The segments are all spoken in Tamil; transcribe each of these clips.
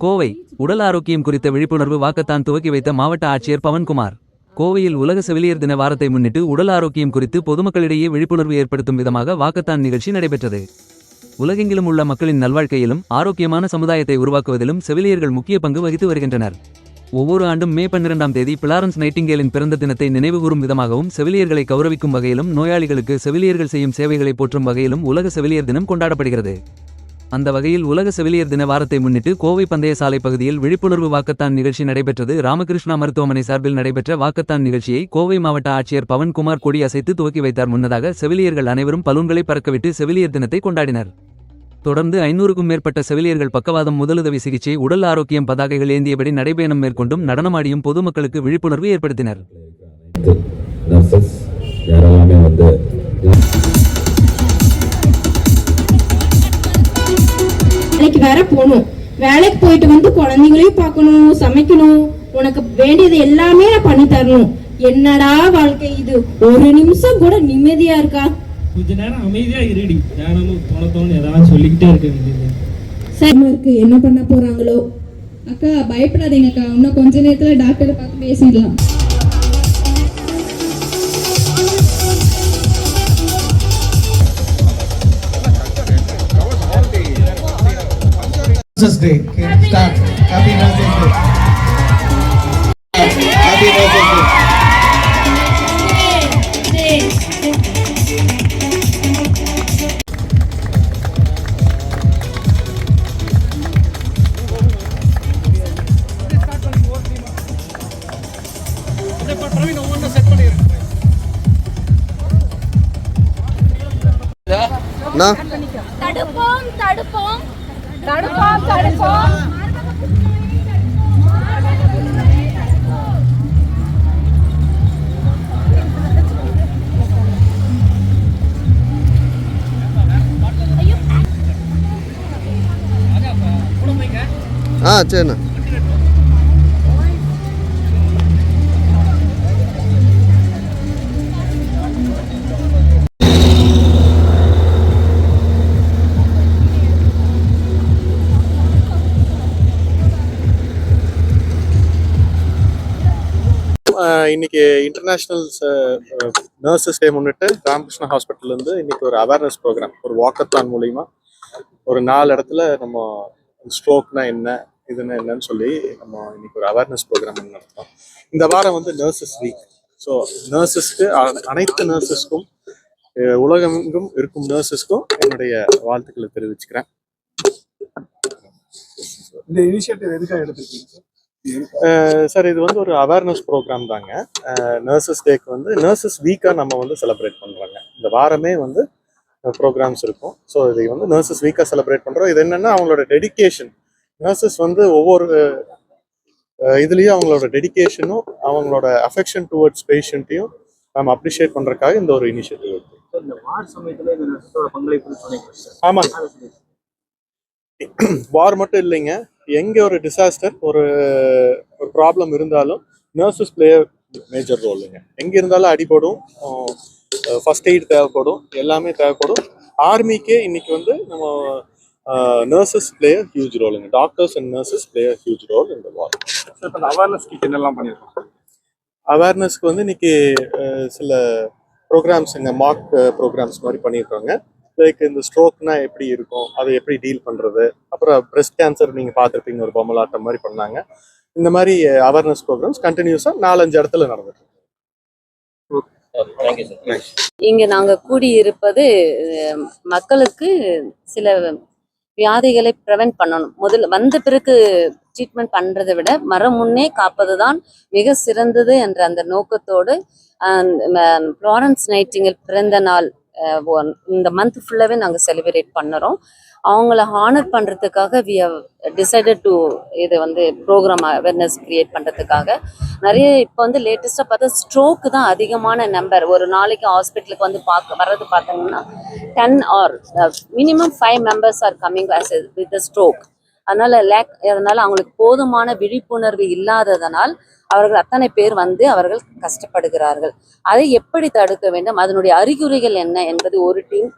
கோவை உடல் ஆரோக்கியம் குறித்த விழிப்புணர்வு வாக்கத்தான் துவக்கி வைத்த மாவட்ட ஆட்சியர் பவன்குமார். கோவையில் உலக செவிலியர் தின வாரத்தை முன்னிட்டு உடல் ஆரோக்கியம் குறித்து பொதுமக்களிடையே விழிப்புணர்வு ஏற்படுத்தும் விதமாக வாக்கத்தான் நிகழ்ச்சி நடைபெற்றது. உலகெங்கிலும் உள்ள மக்களின் நல்வாழ்க்கையிலும் ஆரோக்கியமான சமுதாயத்தை உருவாக்குவதிலும் செவிலியர்கள் முக்கிய பங்கு வகித்து வருகின்றனர். ஒவ்வொரு ஆண்டும் மே 12ஆம் தேதி பிளாரன்ஸ் நைட்டிங்கேலின் பிறந்த தினத்தை நினைவுகூரும் விதமாகவும் செவிலியர்களை கௌரவிக்கும் வகையிலும் நோயாளிகளுக்கு செவிலியர்கள் செய்யும் சேவைகளை போற்றும் வகையிலும் உலக செவிலியர் தினம் கொண்டாடப்படுகிறது. அந்த வகையில் உலக செவிலியர் தின வாரத்தை முன்னிட்டு கோவை பந்தய சாலை பகுதியில் விழிப்புணர்வு வாக்கத்தான் நிகழ்ச்சி நடைபெற்றது. ராமகிருஷ்ணா மருத்துவமனை சார்பில் நடைபெற்ற வாக்கத்தான் நிகழ்ச்சியை கோவை மாவட்ட ஆட்சியர் பவன்குமார் கொடி அசைத்து துவக்கி வைத்தார். முன்னதாக செவிலியர்கள் அனைவரும் பலூன்களை பறக்கவிட்டு செவிலியர் தினத்தை கொண்டாடினர். தொடர்ந்து 500க்கும் மேற்பட்ட செவிலியர்கள் பக்கவாதம், முதலுதவி சிகிச்சை, உடல் ஆரோக்கியம் பதாகைகள் ஏந்தியபடி நடைபயணம் மேற்கொண்டும் நடனமாடியும் பொதுமக்களுக்கு விழிப்புணர்வு ஏற்படுத்தினர். வேலைக்கு வேற போகணும், வேலைக்கு போயிட்டு வந்து குழந்தைங்களையும் பார்க்கணும், சமைக்கணும், உனக்கு வேண்டியது எல்லாமே நான் பண்ணி தரணும். என்னடா வாழ்க்கை இது, ஒரு நிமிஷம் கூட நிம்மதியா இருக்கா? கொஞ்ச நேரம் அமைதியா இருடி, தியானமும் தோணத்தோன்னு ஏதாவது சொல்லிக்கிட்டே இருக்க வேண்டியது. இருக்கு, என்ன பண்ண போறாங்களோ? அக்கா பயப்படாதீங்க அக்கா, இன்னும் கொஞ்ச நேரத்துல டாக்டரை பார்த்து பேசிடலாம். Day. Okay, start. Happy Nurses Day. Happy Nurses Day. Na? தடுப்போம் தடுப்போம் தடுப்போம் தடுப்போம். சரிண்ணா. இன்னைக்கு இன்டர்நேஷ்னல் நர்சஸ் டே முன்னிட்டு ராமகிருஷ்ணா ஹாஸ்பிட்டல்லேருந்து இன்னைக்கு ஒரு அவேர்னஸ் ப்ரோக்ராம், ஒரு வாக்கத்தான் மூலிமா ஒரு 4 இடத்துல நம்ம ஸ்ட்ரோக்னா என்ன, இதுன்னா என்னன்னு சொல்லி நம்ம இன்னைக்கு ஒரு அவேர்னஸ் ப்ரோக்ராம் நடத்தோம். இந்த வாரம் வந்து நர்சஸ் வீக். ஸோ நர்சஸ்க்கு, அனைத்து நர்சஸ்க்கும், உலகமெங்கும் இருக்கும் நர்சஸ்க்கும் என்னுடைய வாழ்த்துக்களை தெரிவிச்சுக்கிறேன். இந்த இனிஷியேட்டிவ் எதுக்காக எடுத்துருக்கீங்க சார்? இது வந்து ஒரு அவேர்னஸ் ப்ரோக்ராம் தாங்க. நர்சஸ் டேக்கு வந்து நர்சஸ் வீக்காக நம்ம வந்து செலிப்ரேட் பண்ணுறாங்க. இந்த வாரமே வந்து ப்ரோக்ராம்ஸ் இருக்கும். ஸோ இதை வந்து நர்சஸ் வீக்காக செலிப்ரேட் பண்ணுறோம். இது என்னென்னா அவங்களோட டெடிக்கேஷன். நர்சஸ் வந்து ஒவ்வொரு இதுலேயும் அவங்களோட டெடிக்கேஷனும் அவங்களோட அஃபெக்ஷன் டுவர்ட்ஸ் பேஷண்ட்டையும் நம்ம அப்ரிஷியேட் பண்ணுறதுக்காக இந்த ஒரு இனிஷியேட்டிவ் இருக்கு. ஆமாங்க, வார் மட்டும் இல்லைங்க, எங்கே ஒரு டிசாஸ்டர், ஒரு ப்ராப்ளம் இருந்தாலும் நர்சஸ் பிளே மேஜர் ரோலுங்க. எங்கே இருந்தாலும் அடிபடும், ஃபர்ஸ்ட் எய்ட் தேவைப்படும், எல்லாமே தேவைப்படும். ஆர்மிக்கே இன்னைக்கு வந்து நம்ம நர்சஸ் பிளே ஹியூஜ் ரோலுங்க. Doctors and nurses play huge role இந்த வார். அவேர்னஸ்க்கு என்னெல்லாம் பண்ணியிருக்கோம்? அவேர்னஸ்க்கு வந்து இன்னைக்கு சில ப்ரோக்ராம்ஸுங்க, மார்க் ப்ரோக்ராம்ஸ் மாதிரி பண்ணியிருக்காங்க. லைக் இந்த ஸ்ட்ரோக்னா எப்படி இருக்கும், அதை எப்படி டீல் பண்ணுறது, அப்புறம் பிரெஸ்ட் கேன்சர் நீங்கள் பார்த்துருப்பீங்க, ஒரு பொம்மலாட்டம் மாதிரி பண்ணாங்க. இந்த மாதிரி அவேர்னஸ் ப்ரோக்ராம்ஸ் கண்டினியூஸாக 4-5 இடத்துல நடந்துட்டு. இங்க நாங்க கூடியிருப்பது மக்களுக்கு சில வியாதிகளை ப்ரிவென்ட் பண்ணணும். முதல்ல வந்த பிறகு ட்ரீட்மெண்ட் பண்றதை விட மரம் முன்னே காப்பதுதான் மிக சிறந்தது என்ற அந்த நோக்கத்தோடு ஃப்ளாரன்ஸ் நைட்டிங்கேல் பிறந்த நாள் இந்த மந்த் ஃபுல்லாவே நாங்க செலிப்ரேட் பண்ணுறோம். அவங்கள ஹானர் பண்றதுக்காக வி ஹவ் டிசைடட் டு இது வந்து ப்ரோக்ராம் அவேர்னஸ் கிரியேட் பண்றதுக்காக நிறைய இப்போ வந்து லேட்டஸ்டாக பார்த்தா ஸ்ட்ரோக்கு தான் அதிகமான நம்பர். ஒரு நாளைக்கு ஹாஸ்பிட்டலுக்கு வந்து வர்றது பார்த்தீங்கன்னா 10 R minimum 5 members are coming with stroke. அதனால அவங்களுக்கு போதுமான விழிப்புணர்வு இல்லாததனால் அவர்கள் அத்தனை பேர் வந்து அவர்கள் கஷ்டப்படுகிறார்கள். அதை எப்படி தடுக்க வேண்டும், அதனுடைய அறிகுறிகள் என்ன என்பது ஒரு டீம்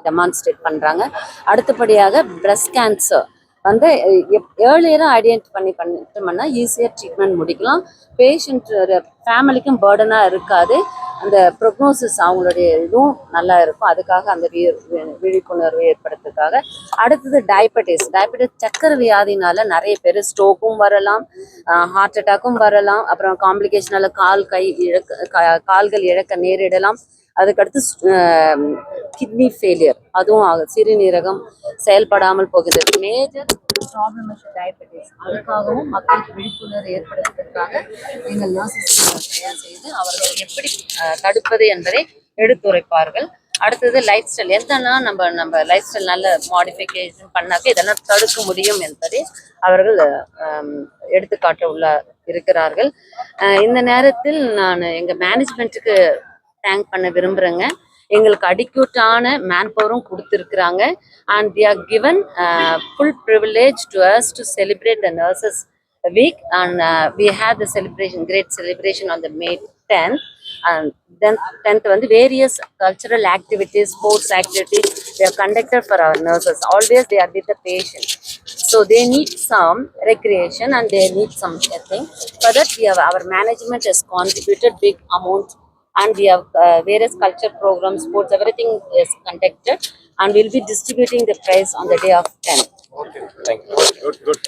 டெமான்ஸ்ட்ரேட் பண்றாங்க. அடுத்தபடியாக பிரஸ்ட் கேன்சர் வந்து ஏர்லியராக பண்ணிட்டோம்னா ஈஸியாக ட்ரீட்மெண்ட் முடிக்கலாம். பேஷண்ட் ஃபேமிலிக்கும் பேர்டனாக இருக்காது. அந்த ப்ரொக்னோசிஸ் அவங்களுடைய இதுவும் நல்லா இருக்கும். அதுக்காக அந்த விழிப்புணர்வு ஏற்படுத்துறதுக்காக. அடுத்தது டயபெட்டிஸ் சக்கரை வியாதினால நிறைய பேர் ஸ்ட்ரோக்கும் வரலாம், ஹார்ட் அட்டாக்கும் வரலாம், அப்புறம் காம்ப்ளிகேஷனால கால்கள் இழக்க நேரிடலாம். அதுக்கடுத்து கிட்னி ஃபெயிலியர் அதுவும் ஆகுது, சிறுநீரகம் செயல்படாமல் போகிறது. Major problem diabetes. அதுக்காகவும் மக்களுக்கு விழிப்புணர்வு ஏற்படுத்துவதற்காக எங்கள் நர்சஸ் தயார் செய்து அவர்கள் எப்படி தடுப்பது என்பதை எடுத்துரைப்பார்கள். அடுத்தது லைஃப் ஸ்டைல், எதெல்லாம் நம்ம லைஃப் ஸ்டைல் நல்ல மாடிஃபிகேஷன் பண்ணாக்க இதெல்லாம் தடுக்க முடியும் என்பதை அவர்கள் எடுத்துக்காட்ட இருக்கிறார்கள். இந்த நேரத்தில் நான் எங்கள் மேனேஜ்மெண்ட்டுக்கு தேங்க் பண்ண விரும்புகிறேங்க. எங்களுக்கு அடிக்யூட்டான மேன் பவரும் கொடுத்துருக்குறாங்க. And we are given full privilege to us to celebrate the nurses week. And we have the celebration, great celebration on the May 10th. And then 10th வந்து various cultural activities, sports activities they are conducted for our nurses. Always they are with the patient, so they need some recreation and they need some thing. For that our management has contributed big amount, and we have various culture programs, sports, everything is conducted, and we'll be distributing the prize on the day of 10th. Okay, thank you. Good.